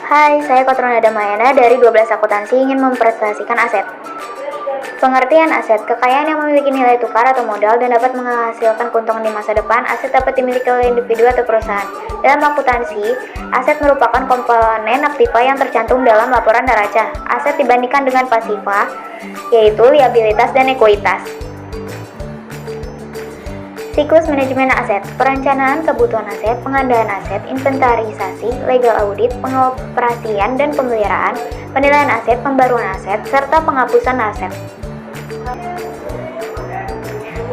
Hai, saya Kotrona Damayana dari 12 Akuntansi ingin mempresentasikan aset. Pengertian aset, kekayaan yang memiliki nilai tukar atau modal dan dapat menghasilkan keuntungan di masa depan. Aset dapat dimiliki oleh individu atau perusahaan. Dalam akuntansi, aset merupakan komponen aktiva yang tercantum dalam laporan neraca. Aset dibandingkan dengan pasifa, yaitu liabilitas dan ekuitas. Siklus manajemen aset, perencanaan kebutuhan aset, pengadaan aset, inventarisasi, legal audit, pengoperasian dan pemeliharaan, penilaian aset, pembaruan aset, serta penghapusan aset.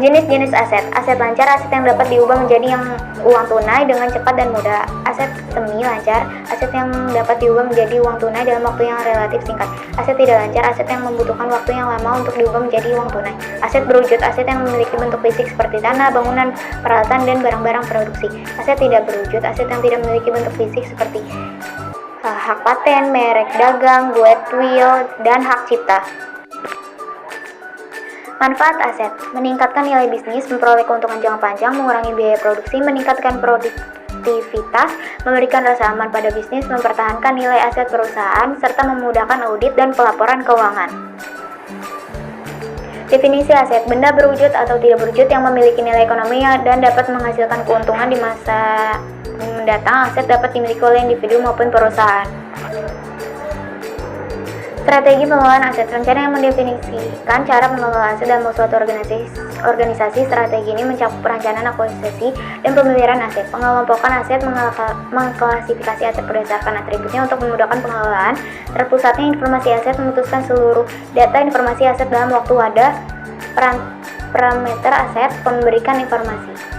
Jenis-jenis aset, aset lancar, aset yang dapat diubah menjadi uang tunai dengan cepat dan mudah. Aset semi lancar, aset yang dapat diubah menjadi uang tunai dalam waktu yang relatif singkat. Aset tidak lancar, aset yang membutuhkan waktu yang lama untuk diubah menjadi uang tunai. Aset berwujud, aset yang memiliki bentuk fisik seperti tanah, bangunan, peralatan, dan barang-barang produksi. Aset tidak berwujud, aset yang tidak memiliki bentuk fisik seperti hak paten, merek dagang, goodwill, dan hak cipta. Manfaat aset, meningkatkan nilai bisnis, memperoleh keuntungan jangka panjang, mengurangi biaya produksi, meningkatkan produktivitas, memberikan rasa aman pada bisnis, mempertahankan nilai aset perusahaan, serta memudahkan audit dan pelaporan keuangan. Definisi aset, benda berwujud atau tidak berwujud yang memiliki nilai ekonomi dan dapat menghasilkan keuntungan di masa mendatang. Aset dapat dimiliki oleh individu maupun perusahaan. Strategi pengelolaan aset, rencana yang mendefinisikan cara mengelola aset dalam suatu organisasi. Strategi ini mencakup perencanaan akuisisi dan pemeliharaan aset, pengelompokan aset, mengklasifikasi aset berdasarkan atributnya untuk memudahkan pengelolaan, terpusatnya informasi aset, memutuskan seluruh data informasi aset dalam waktu wadah, parameter aset, memberikan informasi.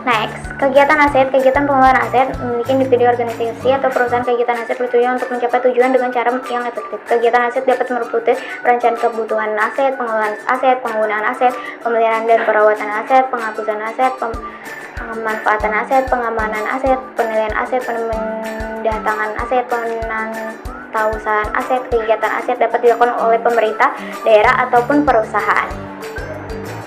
Next, kegiatan aset, kegiatan pengelolaan aset memiliki individu, organisasi, atau perusahaan. Kegiatan aset bertujuan untuk mencapai tujuan dengan cara yang efektif. Kegiatan aset dapat meliputi perencanaan kebutuhan aset, pengelolaan aset, penggunaan aset, pemeliharaan dan perawatan aset, penghapusan aset, pemanfaatan aset, pengamanan aset, penilaian aset, pendatangan aset, penantausan aset. Kegiatan aset dapat dilakukan oleh pemerintah, daerah, ataupun perusahaan.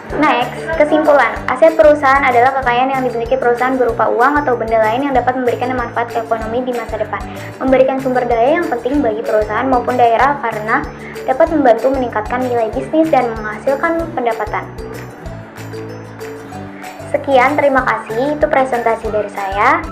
Next, kesimpulan. Aset perusahaan adalah kekayaan yang dimiliki perusahaan berupa uang atau benda lain yang dapat memberikan manfaat ke ekonomi di masa depan, memberikan sumber daya yang penting bagi perusahaan maupun daerah karena dapat membantu meningkatkan nilai bisnis dan menghasilkan pendapatan. Sekian, terima kasih. Itu presentasi dari saya.